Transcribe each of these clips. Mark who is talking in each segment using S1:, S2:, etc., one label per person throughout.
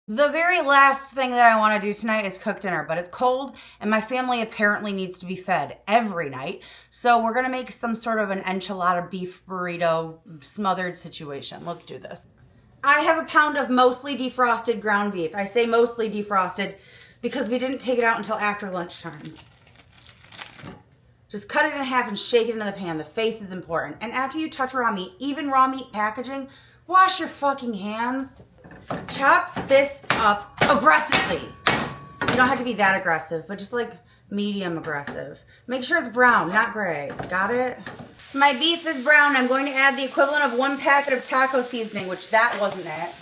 S1: The very last thing that I want to do tonight is cook dinner, but it's cold and my family apparently needs to be fed every night. So we're going to make some sort of an enchilada beef burrito smothered situation. Let's do this. I have a pound of mostly defrosted ground beef. I say mostly defrosted because we didn't take it out until after lunchtime. Just cut it in half and shake it into the pan. The face is important. And after you touch raw meat, even raw meat packaging, wash your fucking hands. Chop this up aggressively. You don't have to be that aggressive, but just like medium aggressive. Make sure it's brown, not gray. Got it? My beef is brown. I'm going to add the equivalent of 1 packet of taco seasoning, which that wasn't it.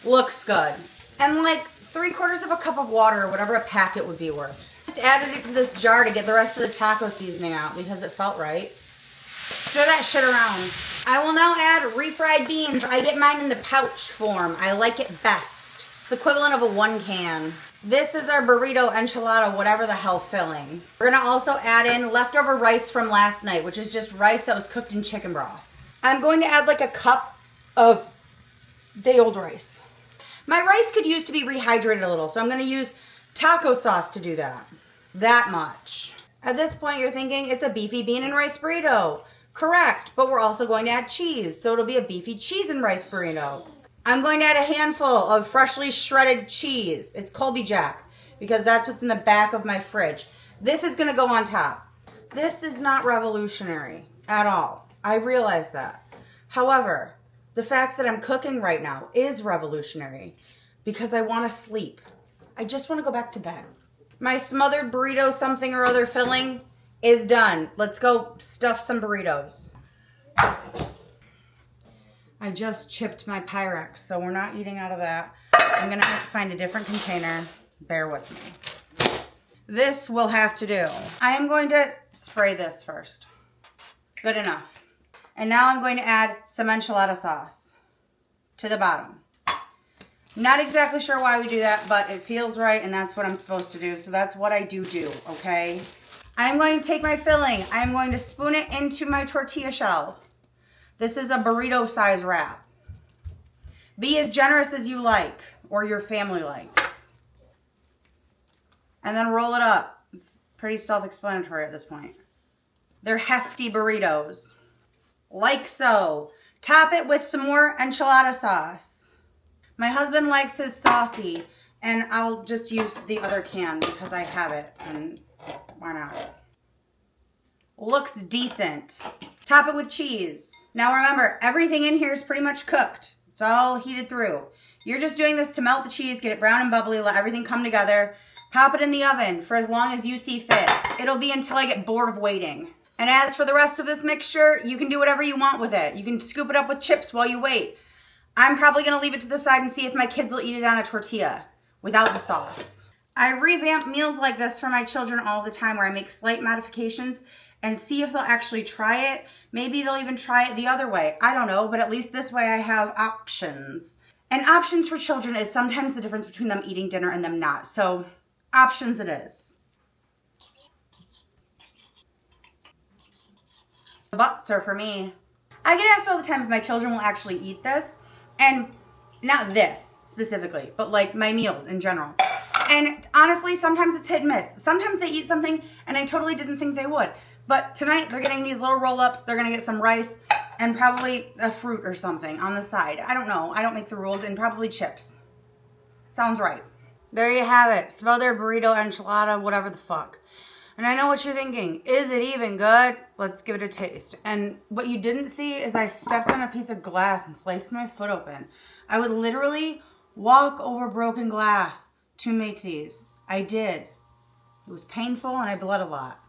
S1: Looks good. And like 3/4 of a cup of water, or whatever a packet would be worth. Just added it to this jar to get the rest of the taco seasoning out because it felt right. Stir that shit around. I will now add refried beans. I get mine in the pouch form. I like it best. It's equivalent of a 1 can. This is our burrito enchilada, whatever the hell filling. We're gonna also add in leftover rice from last night, which is just rice that was cooked in chicken broth. I'm going to add like a cup of day-old rice. My rice could use to be rehydrated a little, so I'm gonna use taco sauce to do that. That much. At this point, you're thinking it's a beefy bean and rice burrito. Correct, but we're also going to add cheese, so it'll be a beefy cheese and rice burrito. I'm going to add a handful of freshly shredded cheese. It's Colby Jack, because that's what's in the back of my fridge. This is gonna go on top. This is not revolutionary at all. I realize that. However, the fact that I'm cooking right now is revolutionary because I wanna sleep. I just wanna go back to bed. My smothered burrito something or other filling is done. Let's go stuff some burritos. I just chipped my Pyrex, so we're not eating out of that. I'm gonna have to find a different container. Bear with me. This will have to do. I am going to spray this first. Good enough. And now I'm going to add some enchilada sauce to the bottom. Not exactly sure why we do that, but it feels right and that's what I'm supposed to do. So that's what I do, okay? I'm going to take my filling. I'm going to spoon it into my tortilla shell. This is a burrito size wrap. Be as generous as you like or your family likes. And then roll it up. It's pretty self-explanatory at this point. They're hefty burritos. Like so. Top it with some more enchilada sauce. My husband likes his saucy, and I'll just use the other can because I have it, and why not? Looks decent. Top it with cheese. Now remember, everything in here is pretty much cooked. It's all heated through. You're just doing this to melt the cheese, get it brown and bubbly, let everything come together. Pop it in the oven for as long as you see fit. It'll be until I get bored of waiting. And as for the rest of this mixture, you can do whatever you want with it. You can scoop it up with chips while you wait. I'm probably gonna leave it to the side and see if my kids will eat it on a tortilla without the sauce. I revamp meals like this for my children all the time where I make slight modifications and see if they'll actually try it. Maybe they'll even try it the other way. I don't know, but at least this way I have options. And options for children is sometimes the difference between them eating dinner and them not. So options it is. The butts are for me. I get asked all the time if my children will actually eat this. And not this specifically, but like my meals in general. And honestly, sometimes it's hit and miss. Sometimes they eat something and I totally didn't think they would. But tonight they're getting these little roll-ups. They're gonna get some rice and probably a fruit or something on the side. I don't know, I don't make the rules, and probably chips. Sounds right. There you have it. Smothered burrito, enchilada, whatever the fuck. And I know what you're thinking. Is it even good? Let's give it a taste. And what you didn't see is I stepped on a piece of glass and sliced my foot open. I would literally walk over broken glass to make these. I did. It was painful and I bled a lot.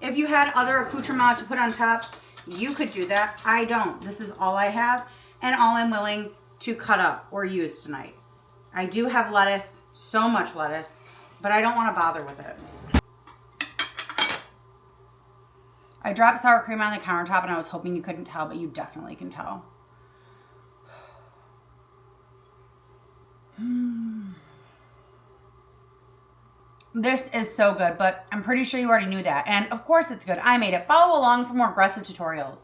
S1: If you had other accoutrements to put on top, you could do that. I don't. This is all I have and all I'm willing to cut up or use tonight. I do have lettuce, so much lettuce, but I don't want to bother with it. I dropped sour cream on the countertop and I was hoping you couldn't tell, but you definitely can tell. This is so good, but I'm pretty sure you already knew that. And of course it's good. I made it. Follow along for more aggressive tutorials.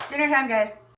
S1: Dinner time, guys.